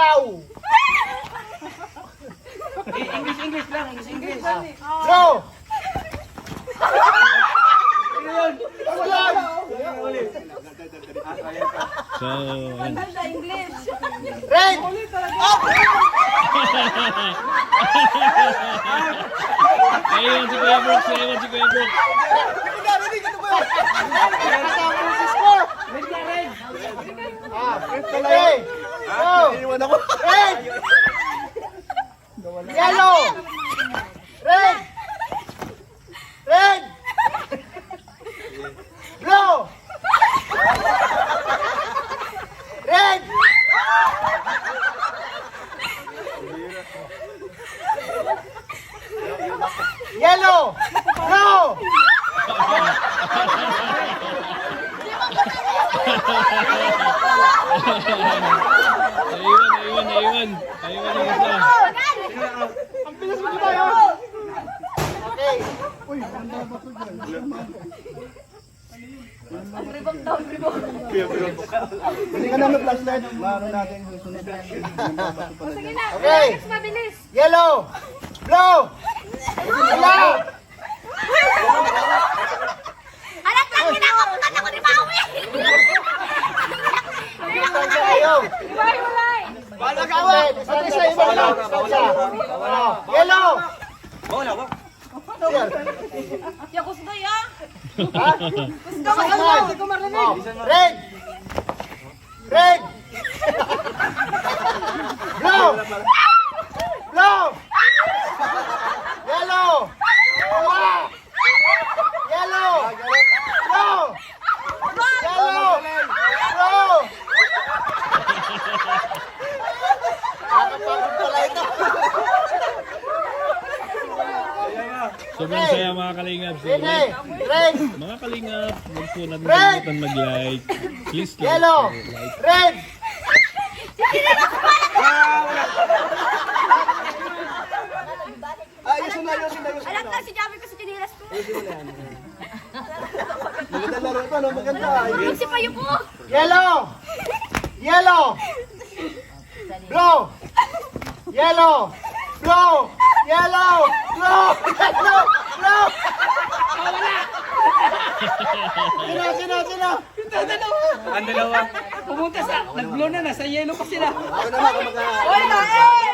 Ikaw. English lang, English. Blue. So, ayan. Red. Ayun si Kuya Brooks, ayun si Kuya Brooks. Okay. Red. Yellow. Red. Red. Blue. Red. Yellow. Blue. Ayun yung isa. Ang bilis mo tayo. Okay. Hindi ka naman flashlight. Maano natin yung sunod. Okay. Yellow. Blue. Yellow. Anak lang kinakamutan ako ni Maui! Tayo. Iwalay! Yellow. Ya gusto ya! Red. Red. Blue. Blue. Yellow. Yellow. Blue. Yellow. Blue. Nakapagod pala ito. Sobrang saya mga kalingap. So, Red. Red. mga kalingap, huwag po natin Red! kalimutan mag-like. Please like. Yellow. Like. Red. Ayusin na. Anak lang si Javi ko sa chinilas ko. Maganda laro ito, no? Maganda. Minsi pa yung ko. Yellow. Yellow. Blue. Yellow. Blue. Yellow. Blue. Yellow. Blue. Sino? Ang dalawa. Pumunta sa, nag-blow na, nasa yellow pa sila. Ako naman, Oy, Mael!